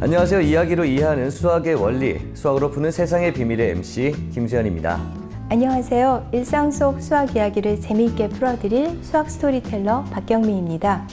안녕하세요. 이야기로 이해하는 수학의 원리, 수학으로 푸는 세상의 비밀의 MC 김수현입니다. 안녕하세요. 일상 속 수학 이야기를 재미있게 풀어드릴 수학 스토리텔러 박경미입니다.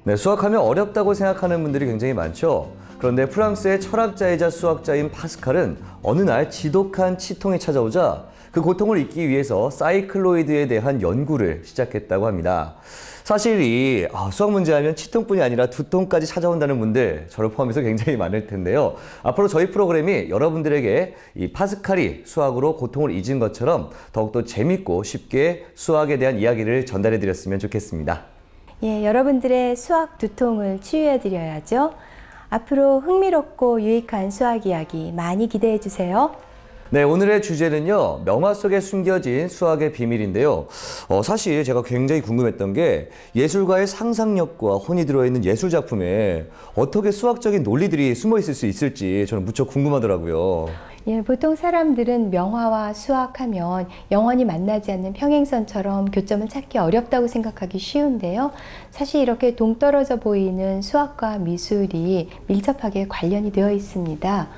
네, 수학하면 어렵다고 생각하는 분들이 굉장히 많죠. 그런데 프랑스의 철학자이자 수학자인 파스칼은 어느 날 지독한 치통이 찾아오자 그 고통을 잊기 위해서 사이클로이드에 대한 연구를 시작했다고 합니다. 사실 이 수학 문제 하면 치통뿐이 아니라 두통까지 찾아온다는 분들 저를 포함해서 굉장히 많을 텐데요. 앞으로 저희 프로그램이 여러분들에게 이 파스칼이 수학으로 고통을 잊은 것처럼 더욱더 재밌고 쉽게 수학에 대한 이야기를 전달해 드렸으면 좋겠습니다. 예, 여러분들의 수학 두통을 치유해 드려야죠. 앞으로 흥미롭고 유익한 수학 이야기 많이 기대해 주세요. 네, 오늘의 주제는요, 명화 속에 숨겨진 수학의 비밀인데요. 사실 제가 굉장히 궁금했던 게 예술가의 상상력과 혼이 들어있는 예술작품에 어떻게 수학적인 논리들이 숨어 있을 수 있을지 저는 무척 궁금하더라고요. 예, 보통 사람들은 명화와 수학하면 영원히 만나지 않는 평행선처럼 교점을 찾기 어렵다고 생각하기 쉬운데요. 사실 이렇게 동떨어져 보이는 수학과 미술이 밀접하게 관련이 되어 있습니다.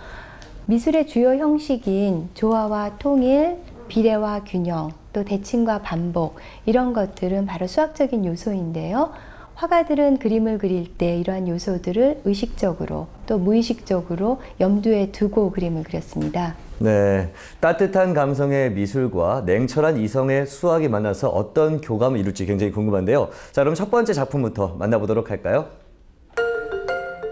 미술의 주요 형식인 조화와 통일, 비례와 균형, 또 대칭과 반복 이런 것들은 바로 수학적인 요소인데요. 화가들은 그림을 그릴 때 이러한 요소들을 의식적으로 또 무의식적으로 염두에 두고 그림을 그렸습니다. 네, 따뜻한 감성의 미술과 냉철한 이성의 수학이 만나서 어떤 교감을 이룰지 굉장히 궁금한데요. 자, 그럼 첫 번째 작품부터 만나보도록 할까요?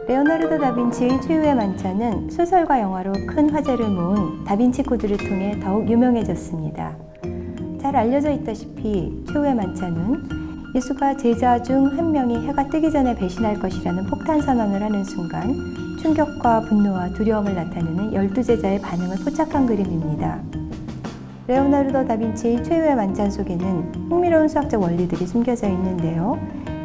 레오나르도 다빈치의 최후의 만찬은 소설과 영화로 큰 화제를 모은 다빈치 코드를 통해 더욱 유명해졌습니다. 잘 알려져 있다시피 최후의 만찬은 예수가 제자 중 한 명이 해가 뜨기 전에 배신할 것이라는 폭탄 선언을 하는 순간 충격과 분노와 두려움을 나타내는 12제자의 반응을 포착한 그림입니다. 레오나르도 다빈치의 최후의 만찬 속에는 흥미로운 수학적 원리들이 숨겨져 있는데요.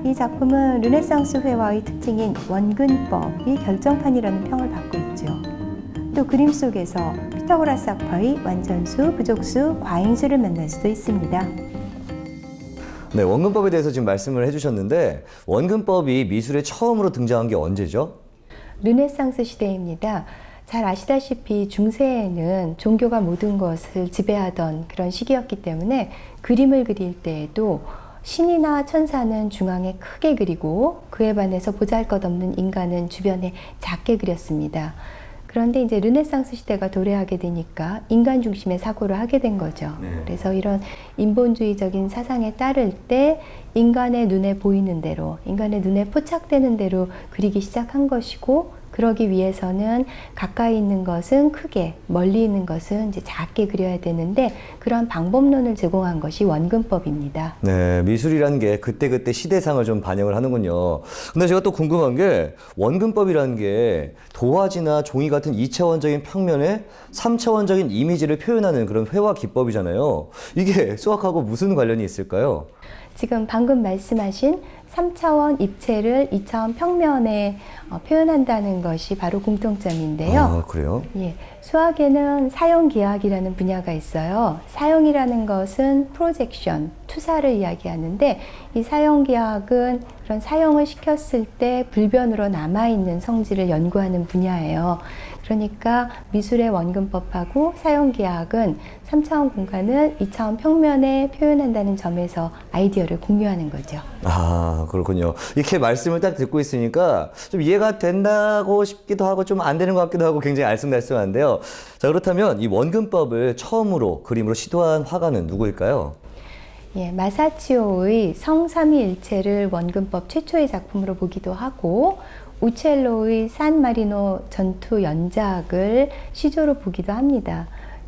이 작품은 르네상스 회화의 특징인 원근법이 결정판이라는 평을 받고 있죠. 또 그림 속에서 피타고라스 학파의 완전수, 부족수, 과잉수를 만날 수도 있습니다. 네, 원근법에 대해서 지금 말씀을 해주셨는데 원근법이 미술에 처음으로 등장한 게 언제죠? 르네상스 시대입니다. 잘 아시다시피 중세에는 종교가 모든 것을 지배하던 그런 시기였기 때문에 그림을 그릴 때에도 신이나 천사는 중앙에 크게 그리고 그에 반해서 보잘것없는 인간은 주변에 작게 그렸습니다. 그런데 이제 르네상스 시대가 도래하게 되니까 인간 중심의 사고를 하게 된 거죠. 그래서 이런 인본주의적인 사상에 따를 때 인간의 눈에 보이는 대로, 인간의 눈에 포착되는 대로 그리기 시작한 것이고, 그러기 위해서는 가까이 있는 것은 크게, 멀리 있는 것은 이제 작게 그려야 되는데 그런 방법론을 제공한 것이 원근법입니다. 네, 미술이라는 게 그때그때 시대상을 좀 반영을 하는군요. 근데 제가 또 궁금한 게 원근법이라는 게 도화지나 종이 같은 2차원적인 평면에 3차원적인 이미지를 표현하는 그런 회화 기법이잖아요. 이게 수학하고 무슨 관련이 있을까요? 지금 방금 말씀하신 3차원 입체를 2차원 평면에 표현한다는 것이 바로 공통점인데요. 아, 그래요? 예, 수학에는 사용기하학이라는 분야가 있어요. 사용이라는 것은 프로젝션, 투사를 이야기하는데 이 사용기하학은 그런 사용을 시켰을 때 불변으로 남아있는 성질을 연구하는 분야예요. 그러니까 미술의 원근법하고 사용기하학은 3차원 공간을 2차원 평면에 표현한다는 점에서 아이디어를 공유하는 거죠. 아, 그렇군요. 이렇게 말씀을 딱 듣고 있으니까 좀 이해가 된다고 싶기도 하고 좀 안 되는 것 같기도 하고 굉장히 알쏭달쏭한데요. 자, 그렇다면 이 원근법을 처음으로 그림으로 시도한 화가는 누구일까요? 예, 마사치오의 성삼위일체를 원근법 최초의 작품으로 보기도 하고 우첼로의 산 마리노 전투 연작을 시조로 보기도 합니다.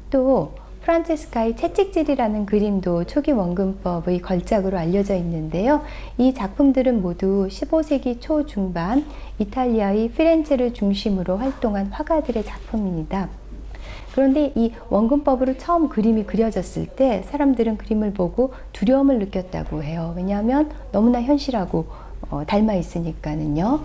또 프란체스카의 채찍질이라는 그림도 초기 원근법의 걸작으로 알려져 있는데요. 이 작품들은 모두 15세기 초중반 이탈리아의 피렌체를 중심으로 활동한 화가들의 작품입니다. 그런데 이 원근법으로 처음 그림이 그려졌을 때 사람들은 그림을 보고 두려움을 느꼈다고 해요. 왜냐하면 너무나 현실하고 닮아 있으니까는요.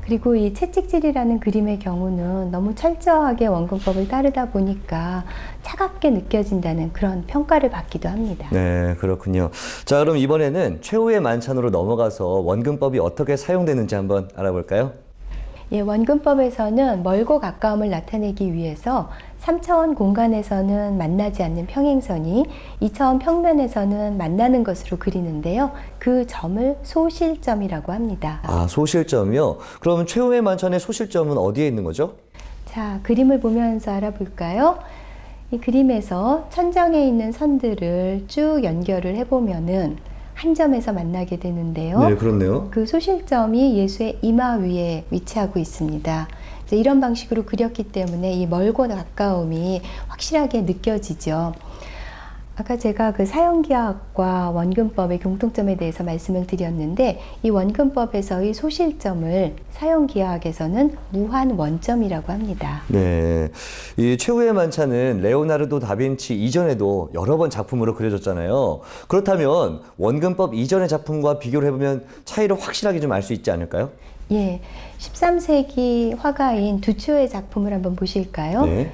그리고 이 채찍질이라는 그림의 경우는 너무 철저하게 원근법을 따르다 보니까 차갑게 느껴진다는 그런 평가를 받기도 합니다. 네, 그렇군요. 자, 그럼 이번에는 최후의 만찬으로 넘어가서 원근법이 어떻게 사용되는지 한번 알아볼까요? 예, 원근법에서는 멀고 가까움을 나타내기 위해서 3차원 공간에서는 만나지 않는 평행선이 2차원 평면에서는 만나는 것으로 그리는데요. 그 점을 소실점이라고 합니다. 아, 소실점이요? 그럼 최후의 만찬의 소실점은 어디에 있는 거죠? 자, 그림을 보면서 알아볼까요? 이 그림에서 천장에 있는 선들을 쭉 연결을 해보면은 한 점에서 만나게 되는데요. 네, 그렇네요. 그 소실점이 예수의 이마 위에 위치하고 있습니다. 이제 이런 방식으로 그렸기 때문에 이 멀고 가까움이 확실하게 느껴지죠. 아까 제가 그 사형기하학과 원근법의 공통점에 대해서 말씀을 드렸는데 이 원근법에서의 소실점을 사형기하학에서는 무한 원점이라고 합니다. 네, 이 최후의 만찬은 레오나르도 다빈치 이전에도 여러 번 작품으로 그려졌잖아요. 그렇다면 원근법 이전의 작품과 비교를 해보면 차이를 확실하게 좀 알 수 있지 않을까요? 예, 13세기 화가인 두치오의 작품을 한번 보실까요? 네.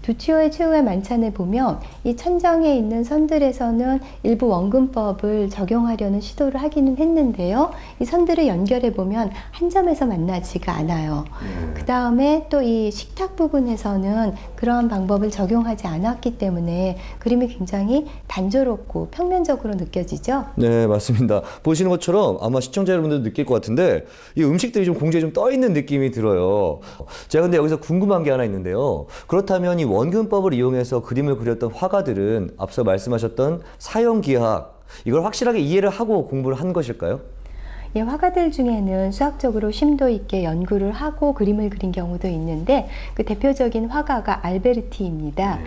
두치오의 최후의 만찬을 보면 이 천장에 있는 선들에서는 일부 원근법을 적용하려는 시도를 하기는 했는데요. 이 선들을 연결해 보면 한 점에서 만나지가 않아요. 그 다음에 또 이 식탁 부분에서는 그러한 방법을 적용하지 않았기 때문에 그림이 굉장히 단조롭고 평면적으로 느껴지죠. 네, 맞습니다. 보시는 것처럼 아마 시청자 여러분들도 느낄 것 같은데 이 음식들이 좀 공중에 좀 떠 있는 느낌이 들어요. 제가 근데 여기서 궁금한 게 하나 있는데요. 그렇다면 이 원근법을 이용해서 그림을 그렸던 화가들은 앞서 말씀하셨던 사형기학 이걸 확실하게 이해를 하고 공부를 한 것일까요? 예, 화가들 중에는 수학적으로 심도 있게 연구를 하고 그림을 그린 경우도 있는데 그 대표적인 화가가 알베르티입니다.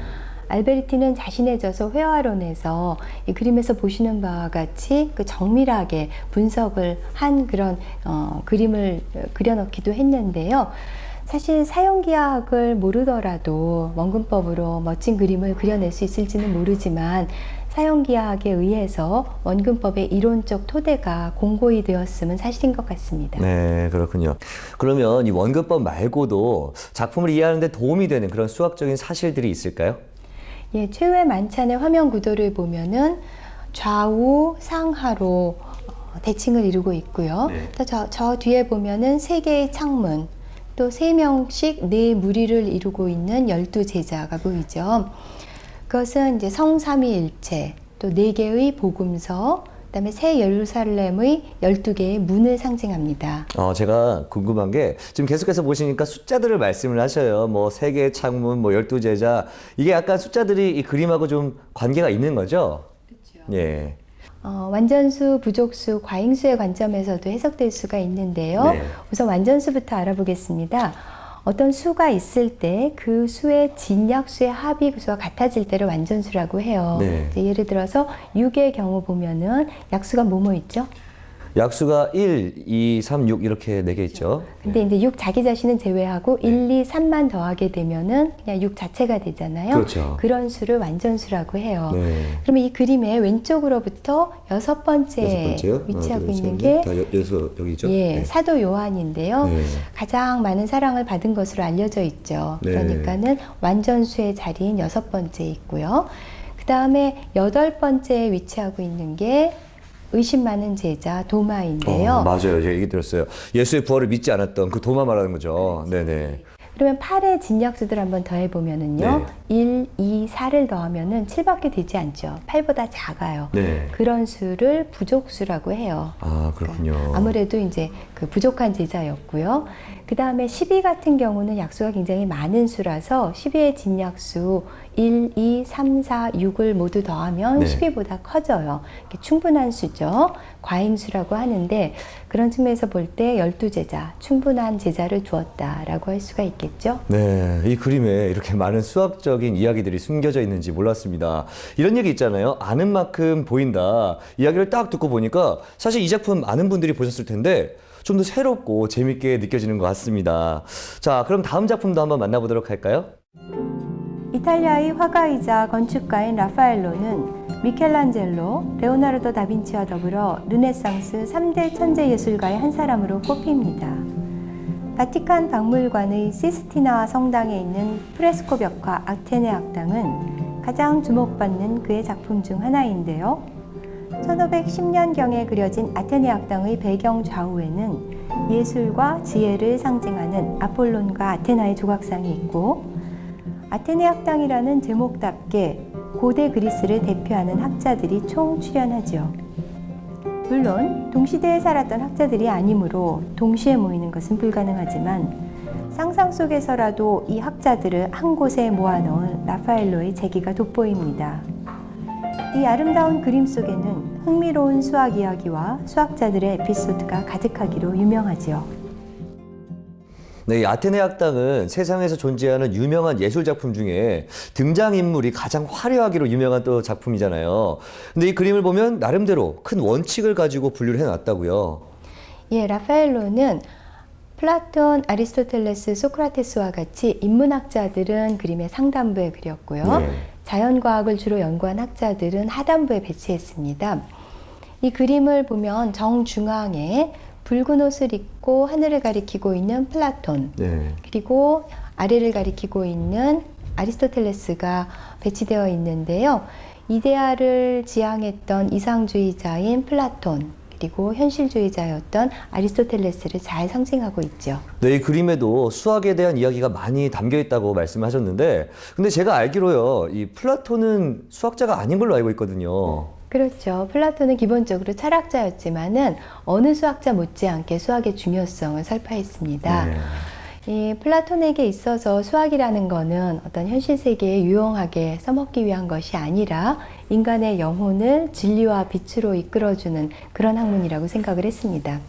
알베르티는 자신의 저서 회화론에서 이 그림에서 보시는 바와 같이 그 정밀하게 분석을 한 그런 그림을 그려넣기도 했는데요. 사실 사형기하학을 모르더라도 원근법으로 멋진 그림을 그려낼 수 있을지는 모르지만 사형기하학에 의해서 원근법의 이론적 토대가 공고히 되었음은 사실인 것 같습니다. 네, 그렇군요. 그러면 이 원근법 말고도 작품을 이해하는 데 도움이 되는 그런 수학적인 사실들이 있을까요? 예, 최후의 만찬의 화면 구도를 보면은 좌우 상하로 대칭을 이루고 있고요. 네. 또 저 뒤에 보면은 세 개의 창문, 또 세 명씩 네 무리를 이루고 있는 12제자가 보이죠. 그것은 이제 성삼위일체, 또 네 개의 복음서, 그다음에 새 예루살렘의 12개의 문을 상징합니다. 제가 궁금한 게 지금 계속해서 보시니까 숫자들을 말씀을 하셔요. 뭐 세 개의 창문, 뭐 12제자. 이게 약간 숫자들이 이 그림하고 좀 관계가 있는 거죠? 그렇죠. 예. 완전수, 부족수, 과잉수의 관점에서도 해석될 수가 있는데요. 네. 우선 완전수부터 알아보겠습니다. 어떤 수가 있을 때 그 수의 진약수의 합이 그 수와 같아질 때를 완전수라고 해요. 네. 예를 들어서 6의 경우 보면은 약수가 뭐뭐 있죠? 약수가 1, 2, 3, 6 이렇게 4개 있죠. 근데 이제 6 자기 자신은 제외하고 1, 2, 3만 더하게 되면은 그냥 6 자체가 되잖아요. 그렇죠. 그런 수를 완전수라고 해요. 네. 그러면 이 그림의 왼쪽으로부터 여섯 번째에 위치하고 있는 게 여기죠. 예, 네. 사도 요한인데요. 네. 가장 많은 사랑을 받은 것으로 알려져 있죠. 네. 그러니까는 완전수의 자리인 여섯 번째에 있고요. 그 다음에 여덟 번째에 위치하고 있는 게 의심 많은 제자 도마인데요. 맞아요. 제가 얘기 들었어요. 예수의 부활을 믿지 않았던 그 도마 말하는 거죠. 네네. 그러면 8의 진약수들 한번 더해보면은요. 네. 1, 2, 4를 더하면은 7밖에 되지 않죠. 8보다 작아요. 네. 그런 수를 부족수라고 해요. 아, 그렇군요. 아무래도 이제 그 부족한 제자였고요. 그 다음에 12 같은 경우는 약수가 굉장히 많은 수라서 12의 진약수 1, 2, 3, 4, 6을 모두 더하면 네. 12보다 커져요. 충분한 수죠. 과잉수라고 하는데 그런 측면에서 볼 때 12제자, 충분한 제자를 주었다라고 할 수가 있겠죠. 네, 이 그림에 이렇게 많은 수학적인 이야기들이 숨겨져 있는지 몰랐습니다. 이런 얘기 있잖아요. 아는 만큼 보인다. 이야기를 딱 듣고 보니까 사실 이 작품 많은 분들이 보셨을 텐데 좀 더 새롭고 재밌게 느껴지는 것 같습니다. 자, 그럼 다음 작품도 한번 만나보도록 할까요? 이탈리아의 화가이자 건축가인 라파엘로는 미켈란젤로, 레오나르도 다빈치와 더불어 르네상스 3대 천재 예술가의 한 사람으로 꼽힙니다. 바티칸 박물관의 시스티나 성당에 있는 프레스코 벽화 아테네 악당은 가장 주목받는 그의 작품 중 하나인데요. 1510년경에 그려진 아테네 악당의 배경 좌우에는 예술과 지혜를 상징하는 아폴론과 아테나의 조각상이 있고, 아테네 악당이라는 제목답게 고대 그리스를 대표하는 학자들이 총 출연하죠. 물론 동시대에 살았던 학자들이 아니므로 동시에 모이는 것은 불가능하지만 상상 속에서라도 이 학자들을 한 곳에 모아넣은 라파엘로의 재기가 돋보입니다. 이 아름다운 그림 속에는 흥미로운 수학 이야기와 수학자들의 에피소드가 가득하기로 유명하지요. 네, 이 아테네 학당은 세상에서 존재하는 유명한 예술 작품 중에 등장인물이 가장 화려하기로 유명한 또 작품이잖아요. 근데 이 그림을 보면 나름대로 큰 원칙을 가지고 분류를 해놨다고요. 예, 라파엘로는 플라톤, 아리스토텔레스, 소크라테스와 같이 인문학자들은 그림의 상단부에 그렸고요. 네. 자연과학을 주로 연구한 학자들은 하단부에 배치했습니다. 이 그림을 보면 정중앙에 붉은 옷을 입고 하늘을 가리키고 있는 플라톤, 네. 그리고 아래를 가리키고 있는 아리스토텔레스가 배치되어 있는데요. 이데아를 지향했던 이상주의자인 플라톤, 그리고 현실주의자였던 아리스토텔레스를 잘 상징하고 있죠. 네, 이 그림에도 수학에 대한 이야기가 많이 담겨 있다고 말씀하셨는데, 근데 제가 알기로요, 이 플라톤은 수학자가 아닌 걸로 알고 있거든요. 그렇죠. 플라톤은 기본적으로 철학자였지만은 어느 수학자 못지않게 수학의 중요성을 설파했습니다. 네. 이 플라톤에게 있어서 수학이라는 거는 어떤 현실 세계에 유용하게 써먹기 위한 것이 아니라 인간의 영혼을 진리와 빛으로 이끌어주는 그런 학문이라고 생각을 했습니다.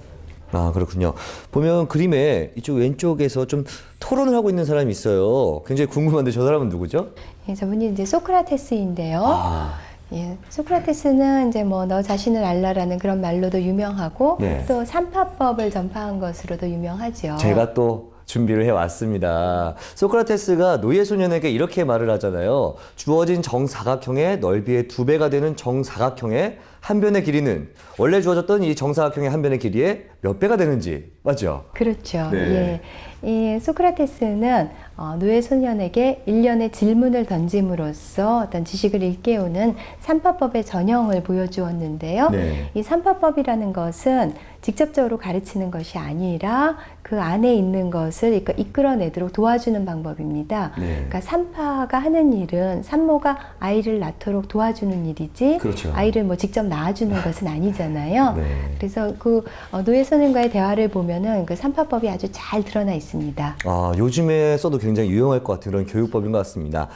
아, 그렇군요. 보면 그림에 이쪽 왼쪽에서 좀 토론을 하고 있는 사람이 있어요. 굉장히 궁금한데 저 사람은 누구죠? 예, 저분이 이제 소크라테스인데요. 아, 예, 소크라테스는 이제 뭐 너 자신을 알라라는 그런 말로도 유명하고 네. 또 삼파법을 전파한 것으로도 유명하죠. 제가 또 준비를 해왔습니다. 소크라테스가 노예 소년에게 이렇게 말을 하잖아요. 주어진 정사각형의 넓이의 2배가 되는 정사각형의 한 변의 길이는 원래 주어졌던 이 정사각형의 한 변의 길이의 몇 배가 되는지 맞죠? 그렇죠. 네. 예. 이 소크라테스는 노예 소년에게 일련의 질문을 던짐으로써 어떤 지식을 일깨우는 삼파법의 전형을 보여주었는데요. 네. 이 삼파법이라는 것은 직접적으로 가르치는 것이 아니라 그 안에 있는 것을 이끌어내도록 도와주는 방법입니다. 네. 그러니까 산파가 하는 일은 산모가 아이를 낳도록 도와주는 일이지 그렇죠. 아이를 뭐 직접 낳아주는 것은 아니잖아요. 네. 그래서 그 노예 소년과의 대화를 보면은 그 삼파법이 아주 잘 드러나 있습니다. 아, 요즘에 써도 굉장히 유용할 것 같은 그런 교육법인 것 같습니다.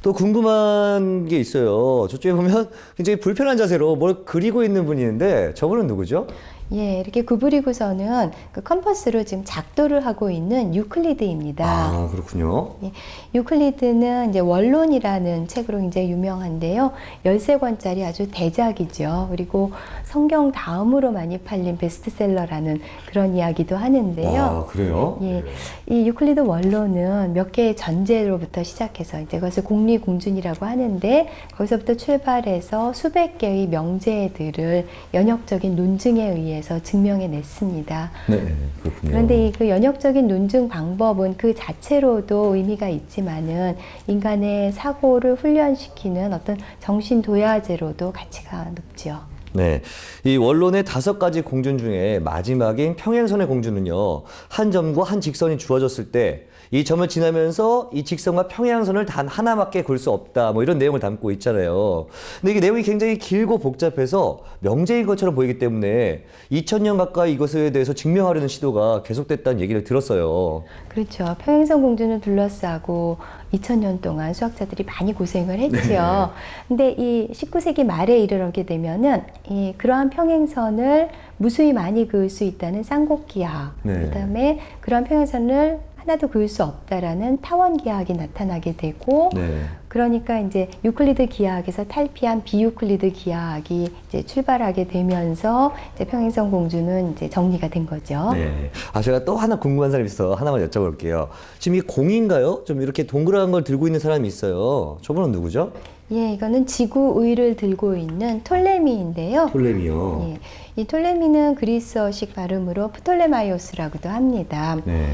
또 궁금한 게 있어요. 저쪽에 보면 굉장히 불편한 자세로 뭘 그리고 있는 분이 있는데 저분은 누구죠? 예, 이렇게 구부리고서는 그 컴퍼스로 지금 작도를 하고 있는 유클리드입니다. 아, 그렇군요. 예, 유클리드는 이제 원론이라는 책으로 굉장히 유명한데요. 13권짜리 아주 대작이죠. 그리고 성경 다음으로 많이 팔린 베스트셀러라는 그런 이야기도 하는데요. 아, 그래요? 예, 이 유클리드 원론은 몇 개의 전제로부터 시작해서 이제 그것을 공리공준이라고 하는데 거기서부터 출발해서 수백 개의 명제들을 연역적인 논증에 의해서 증명해냈습니다. 네, 그렇군요. 그런데 이 그 연역적인 논증 방법은 그 자체로도 의미가 있지만은 인간의 사고를 훈련시키는 어떤 정신 도야제로도 가치가 높지요. 네, 이 원론의 5가지 공준 중에 마지막인 평행선의 공준은요, 한 점과 한 직선이 주어졌을 때 이 점을 지나면서 이 직선과 평행선을 단 하나밖에 굴 수 없다, 뭐 이런 내용을 담고 있잖아요. 근데 이게 내용이 굉장히 길고 복잡해서 명제인 것처럼 보이기 때문에 2000년 가까이 이것에 대해서 증명하려는 시도가 계속됐다는 얘기를 들었어요. 그렇죠. 평행선 공준을 둘러싸고 2000년 동안 수학자들이 많이 고생을 했죠. 근데 이 19세기 말에 이르게 되면은 이 그러한 평행선을 무수히 많이 그을 수 있다는 쌍곡기하, 네. 그다음에 그러한 평행선을 하나도 그을 수 없다라는 타원기하학이 나타나게 되고, 네. 그러니까 이제 유클리드 기하학에서 탈피한 비유클리드 기하학이 이제 출발하게 되면서 이제 평행선 공준은 이제 정리가 된 거죠. 네. 아, 제가 또 하나 궁금한 사람이 있어서 하나만 여쭤볼게요. 지금 이 공인가요? 좀 이렇게 동그란 걸 들고 있는 사람이 있어요. 저분은 누구죠? 예, 이거는 지구 의를 들고 있는 톨레미인데요. 톨레미요. 예, 이 톨레미는 그리스어식 발음으로 프톨레마이오스라고도 합니다. 네.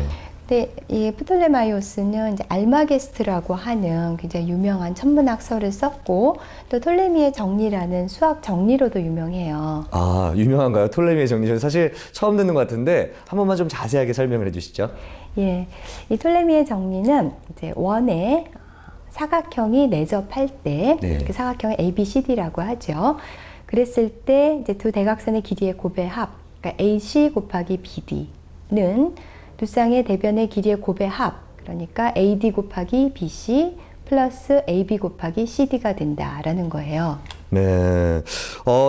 근데 이 프톨레마이오스는 이제 알마게스트라고 하는 굉장히 유명한 천문학서를 썼고 또 톨레미의 정리라는 수학 정리로도 유명해요. 아, 유명한가요? 톨레미의 정리. 저는 사실 처음 듣는 것 같은데 한 번만 좀 자세하게 설명을 해주시죠. 예, 이 톨레미의 정리는 이제 원의 사각형이 내접할 때 네. 그 사각형을 ABCD라고 하죠. 그랬을 때 이제 두 대각선의 길이의 곱의 합, 그러니까 AC 곱하기 BD는 두 쌍의 대변의 길이의 곱의 합, 그러니까 AD 곱하기 BC 플러스 AB 곱하기 CD가 된다라는 거예요. 네.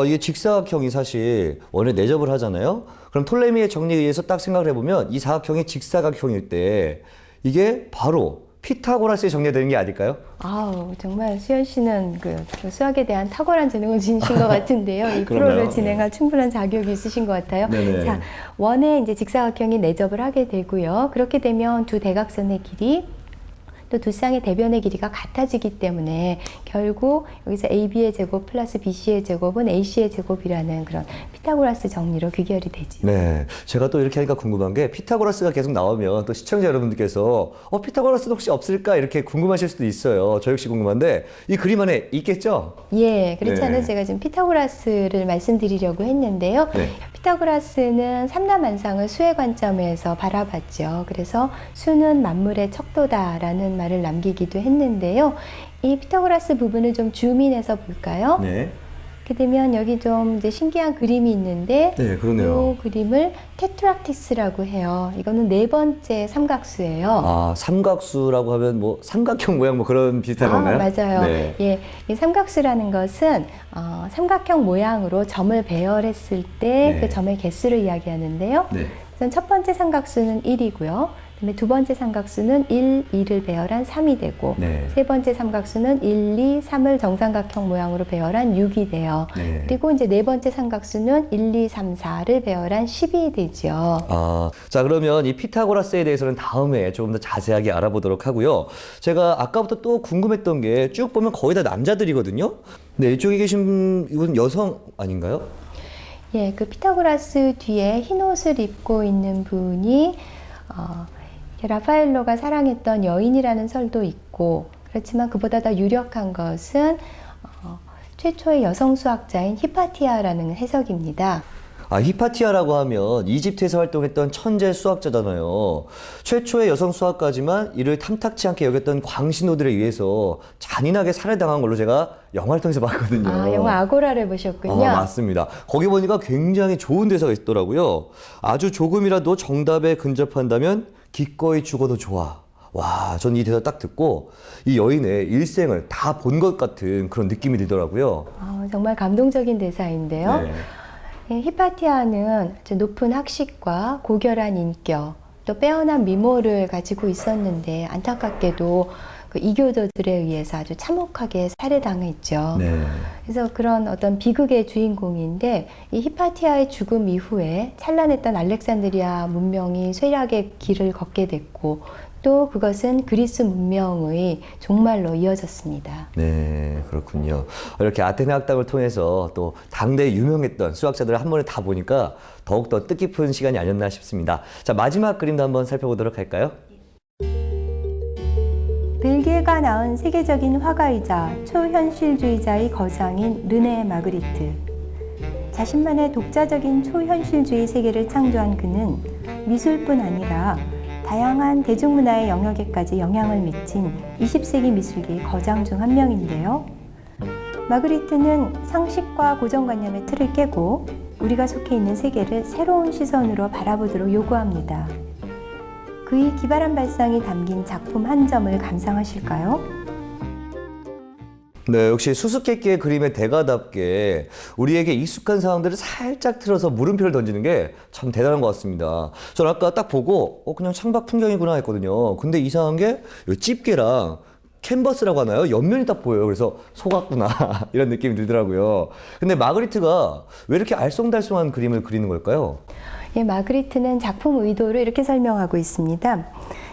이게 직사각형이 사실 원래 내접을 하잖아요. 그럼 톨레미의 정리에 의해서 딱 생각을 해보면 이 사각형이 직사각형일 때 이게 바로 피타고라스의 정리가 되는 게 아닐까요? 아우, 정말 수현 씨는 그 수학에 대한 탁월한 재능을 지니신 것 같은데요. 이 그러나요? 프로를 진행할 충분한 자격이 있으신 것 같아요. 네네. 자, 원에 이제 직사각형이 내접을 하게 되고요. 그렇게 되면 두 대각선의 길이 또 두 쌍의 대변의 길이가 같아지기 때문에 결국 여기서 AB의 제곱 플러스 BC의 제곱은 AC의 제곱이라는 그런 피타고라스 정리로 귀결이 되죠. 네. 제가 또 이렇게 하니까 궁금한 게 피타고라스가 계속 나오면 또 시청자 여러분들께서 피타고라스도 혹시 없을까 이렇게 궁금하실 수도 있어요. 저 역시 궁금한데 이 그림 안에 있겠죠? 예, 그렇지 네. 않아도 제가 지금 피타고라스를 말씀드리려고 했는데요. 네. 피타고라스는 삼라만상을 수의 관점에서 바라봤죠. 그래서 수는 만물의 척도다라는 말을 남기기도 했는데요. 이 피타고라스 부분을 좀 줌인해서 볼까요? 네. 이렇게 되면 여기 좀 이제 신기한 그림이 있는데 네, 그러네요. 이 그림을 테트락티스라고 해요. 이거는 네 번째 삼각수예요. 아, 삼각수라고 하면 뭐 삼각형 모양 뭐 그런 비슷한 건가요? 맞아요. 네. 예, 이 삼각수라는 것은 삼각형 모양으로 점을 배열했을 때 그 네. 점의 개수를 이야기하는데요. 네. 우선 첫 번째 삼각수는 1이고요. 그다음에 두 번째 삼각수는 1, 2를 배열한 3이 되고 네. 세 번째 삼각수는 1, 2, 3을 정삼각형 모양으로 배열한 6이 돼요. 네. 그리고 이제 네 번째 삼각수는 1, 2, 3, 4를 배열한 10이 되죠. 아, 자, 그러면 이 피타고라스에 대해서는 다음에 조금 더 자세하게 알아보도록 하고요. 제가 아까부터 또 궁금했던 게 쭉 보면 거의 다 남자들이거든요. 네, 이쪽에 계신 이분 여성 아닌가요? 예, 그 피타고라스 뒤에 흰 옷을 입고 있는 분이 라파엘로가 사랑했던 여인이라는 설도 있고, 그렇지만 그보다 더 유력한 것은 최초의 여성 수학자인 히파티아라는 해석입니다. 아, 히파티아라고 하면 이집트에서 활동했던 천재 수학자잖아요. 최초의 여성 수학가지만 이를 탐탁치 않게 여겼던 광신호들에 의해서 잔인하게 살해당한 걸로 제가 영화를 통해서 봤거든요. 아, 영화 아고라를 보셨군요. 맞습니다. 거기 보니까 굉장히 좋은 대사가 있더라고요. 아주 조금이라도 정답에 근접한다면 기꺼이 죽어도 좋아. 와, 전 이 대사 딱 듣고 이 여인의 일생을 다 본 것 같은 그런 느낌이 들더라고요. 정말 감동적인 대사인데요. 네. 히파티아는 아주 높은 학식과 고결한 인격, 또 빼어난 미모를 가지고 있었는데 안타깝게도 그 이교도들에 의해서 아주 참혹하게 살해당했죠. 네. 그래서 그런 어떤 비극의 주인공인데 이 히파티아의 죽음 이후에 찬란했던 알렉산드리아 문명이 쇠락의 길을 걷게 됐고 또 그것은 그리스 문명의 종말로 이어졌습니다. 네, 그렇군요. 이렇게 아테네 학당을 통해서 또 당대에 유명했던 수학자들을 한 번에 다 보니까 더욱더 뜻깊은 시간이 아니었나 싶습니다. 자, 마지막 그림도 한번 살펴보도록 할까요? 벨기에가 낳은 세계적인 화가이자 초현실주의자의 거장인 르네 마그리트. 자신만의 독자적인 초현실주의 세계를 창조한 그는 미술뿐 아니라 다양한 대중문화의 영역에까지 영향을 미친 20세기 미술계의 거장 중 한 명인데요. 마그리트는 상식과 고정관념의 틀을 깨고 우리가 속해 있는 세계를 새로운 시선으로 바라보도록 요구합니다. 그의 기발한 발상이 담긴 작품 한 점을 감상하실까요? 네, 역시 수수께끼의 그림의 대가답게 우리에게 익숙한 상황들을 살짝 틀어서 물음표를 던지는 게 참 대단한 것 같습니다. 전 아까 딱 보고 그냥 창밖 풍경이구나 했거든요. 근데 이상한 게 이 집게랑 캔버스라고 하나요? 옆면이 딱 보여요. 그래서 속았구나 이런 느낌이 들더라고요. 근데 마그리트가 왜 이렇게 알쏭달쏭한 그림을 그리는 걸까요? 예, 마그리트는 작품 의도를 이렇게 설명하고 있습니다.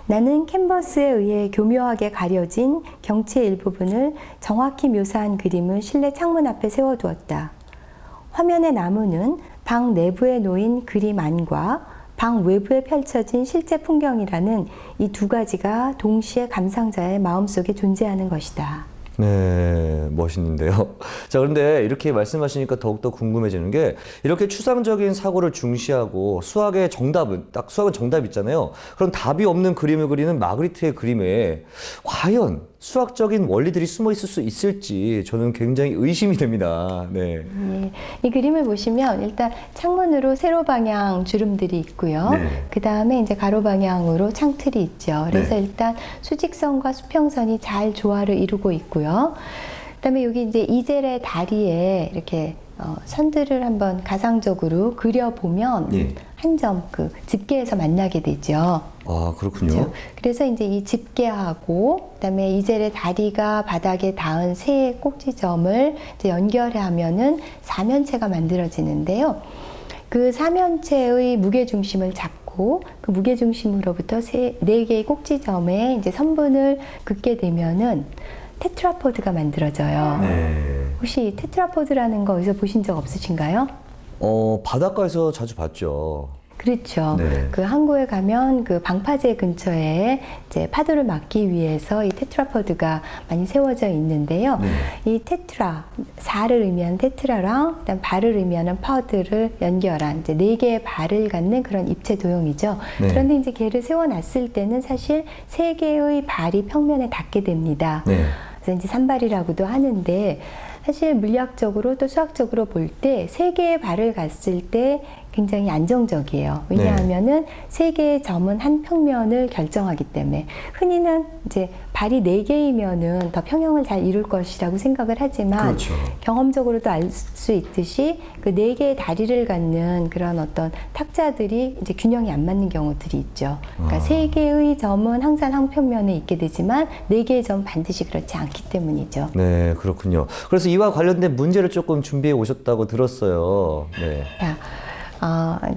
나는 캔버스에 의해 교묘하게 가려진 경치의 일부분을 정확히 묘사한 그림을 실내 창문 앞에 세워두었다. 화면의 나무는 방 내부에 놓인 그림 안과 방 외부에 펼쳐진 실제 풍경이라는 이 두 가지가 동시에 감상자의 마음속에 존재하는 것이다. 네, 멋있는데요. 자, 그런데 이렇게 말씀하시니까 더욱더 궁금해지는 게 이렇게 추상적인 사고를 중시하고 수학의 정답은 딱 수학은 정답 있잖아요. 그럼 답이 없는 그림을 그리는 마그리트의 그림에 과연 수학적인 원리들이 숨어 있을 수 있을지 저는 굉장히 의심이 됩니다. 네. 예, 이 그림을 보시면 일단 창문으로 세로 방향 주름들이 있고요. 네. 그 다음에 이제 가로 방향으로 창틀이 있죠. 그래서 네. 일단 수직선과 수평선이 잘 조화를 이루고 있고요. 그다음에 여기 이제 이젤의 다리에 이렇게 선들을 한번 가상적으로 그려보면 예. 한 점 그 집게에서 만나게 되죠. 아, 그렇군요. 그렇죠? 그래서 이제 이 집게하고 그다음에 이젤의 다리가 바닥에 닿은 세 꼭지점을 이제 연결하면은 사면체가 만들어지는데요. 그 사면체의 무게 중심을 잡고 그 무게 중심으로부터 네 개의 꼭지점에 이제 선분을 긋게 되면은 테트라포드가 만들어져요. 네. 혹시 테트라포드라는 거 어디서 보신 적 없으신가요? 바닷가에서 자주 봤죠. 그렇죠. 네. 그 항구에 가면 그 방파제 근처에 이제 파도를 막기 위해서 이 테트라포드가 많이 세워져 있는데요. 네. 이 테트라, 4를 의미하는 테트라랑 그다음 발을 의미하는 파드를 연결한 이제 4개의 발을 갖는 그런 입체 도형이죠. 네. 그런데 이제 걔를 세워놨을 때는 사실 3개의 발이 평면에 닿게 됩니다. 네. 그래서 이제 산발이라고도 하는데 사실 물리학적으로 또 수학적으로 볼 때 3개의 발을 갔을 때 굉장히 안정적이에요. 왜냐하면은 3개의 점은 한 평면을 결정하기 때문에 흔히는 이제 발이 4개이면은 더 평형을 잘 이룰 것이라고 생각을 하지만 그렇죠. 경험적으로도 알 수 있듯이 그 4개의 다리를 갖는 그런 어떤 탁자들이 이제 균형이 안 맞는 경우들이 있죠. 그러니까 3개의 점은 항상 한 평면에 있게 되지만 4개의 점은 반드시 그렇지 않기 때문이죠. 네, 그렇군요. 그래서 이와 관련된 문제를 조금 준비해 오셨다고 들었어요. 네. 자,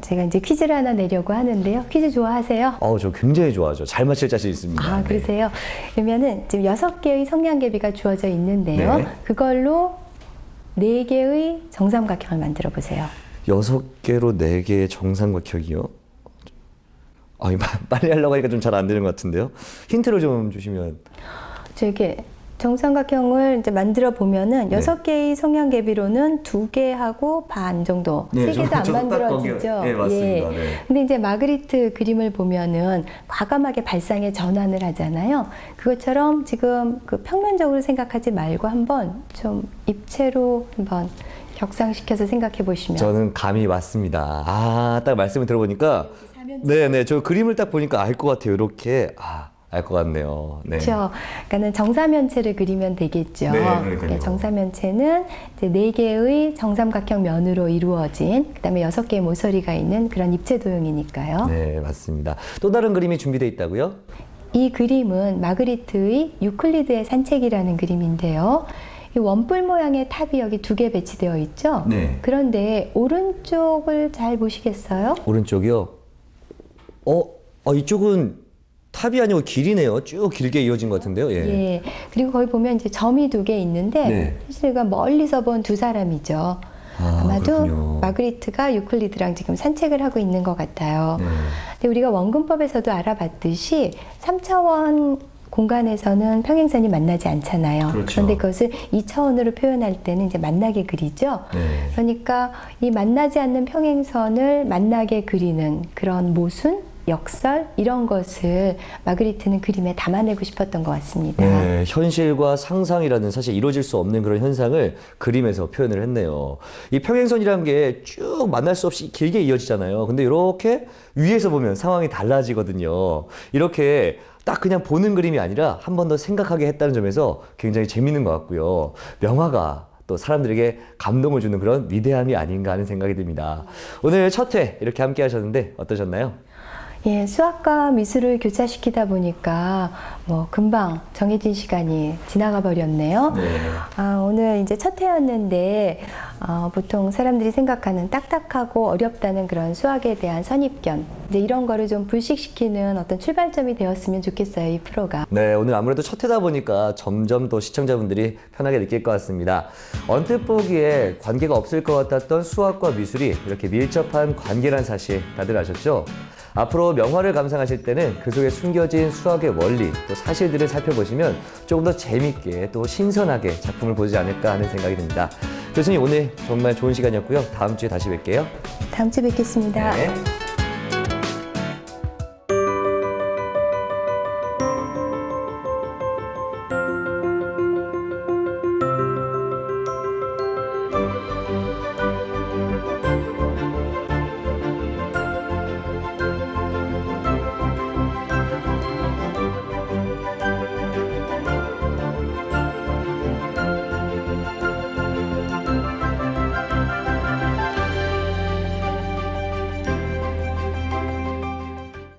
제가 이제 퀴즈를 하나 내려고 하는데요. 퀴즈 좋아하세요? 저 굉장히 좋아하죠. 잘 맞힐 자신 있습니다. 아, 그러세요? 그러면은 지금 6개의 성냥개비가 주어져 있는데요. 네. 그걸로 4개의 정삼각형을 만들어 보세요. 6개로 4개의 정삼각형이요? 이거 빨리 하려고 하니까 좀 잘 안 되는 것 같은데요. 힌트를 좀 주시면. 이렇게 정삼각형을 이제 만들어 보면은 네. 6개의 성냥개비로는 2개하고 반 정도, 네, 3개도 안 저도 딱 만들어지죠. 거기요. 네, 맞습니다. 네. 근데 이제 마그리트 그림을 보면은 과감하게 발상의 전환을 하잖아요. 그것처럼 지금 그 평면적으로 생각하지 말고 한번 좀 입체로 한번 격상시켜서 생각해 보시면. 저는 감이 왔습니다. 딱 말씀을 들어보니까 네네, 저 그림을 딱 보니까 알 것 같아요. 이렇게 알 것 같네요. 네. 그렇죠. 그러니까는 정사면체를 그리면 되겠죠. 네, 그러니까요. 정사면체는 이제 4개의 정삼각형 면으로 이루어진 그다음에 6개의 모서리가 있는 그런 입체 도형이니까요. 네, 맞습니다. 또 다른 그림이 준비되어 있다고요? 이 그림은 마그리트의 유클리드의 산책이라는 그림인데요. 이 원뿔 모양의 탑이 여기 2개 배치되어 있죠. 네. 그런데 오른쪽을 잘 보시겠어요? 오른쪽이요? 이쪽은 탑이 아니고 길이네요. 쭉 길게 이어진 것 같은데요. 예. 예. 그리고 거기 보면 이제 점이 2개 있는데 네. 사실 그 멀리서 본 2사람이죠. 아마도 그렇군요. 마그리트가 유클리드랑 지금 산책을 하고 있는 것 같아요. 네. 근데 우리가 원근법에서도 알아봤듯이 3차원 공간에서는 평행선이 만나지 않잖아요. 그렇죠. 그런데 그것을 2차원으로 표현할 때는 이제 만나게 그리죠. 네. 그러니까 이 만나지 않는 평행선을 만나게 그리는 그런 모순, 역설 이런 것을 마그리트는 그림에 담아내고 싶었던 것 같습니다. 네, 현실과 상상이라는 사실 이루어질 수 없는 그런 현상을 그림에서 표현을 했네요. 이 평행선이라는 게 쭉 만날 수 없이 길게 이어지잖아요. 근데 이렇게 위에서 보면 상황이 달라지거든요. 이렇게 딱 그냥 보는 그림이 아니라 한 번 더 생각하게 했다는 점에서 굉장히 재밌는 것 같고요. 명화가 또 사람들에게 감동을 주는 그런 위대함이 아닌가 하는 생각이 듭니다. 오늘 첫 회 이렇게 함께 하셨는데 어떠셨나요? 예, 수학과 미술을 교차시키다 보니까 금방 정해진 시간이 지나가 버렸네요. 네. 오늘 이제 첫 회였는데 보통 사람들이 생각하는 딱딱하고 어렵다는 그런 수학에 대한 선입견, 이제 이런 거를 좀 불식시키는 어떤 출발점이 되었으면 좋겠어요, 이 프로가. 네, 오늘 아무래도 첫 회다 보니까 점점 더 시청자분들이 편하게 느낄 것 같습니다. 언뜻 보기에 관계가 없을 것 같았던 수학과 미술이 이렇게 밀접한 관계란 사실 다들 아셨죠? 앞으로 명화를 감상하실 때는 그 속에 숨겨진 수학의 원리, 또 사실들을 살펴보시면 조금 더 재밌게 또 신선하게 작품을 보지 않을까 하는 생각이 듭니다. 교수님, 오늘 정말 좋은 시간이었고요. 다음 주에 다시 뵐게요. 다음 주에 뵙겠습니다. 네.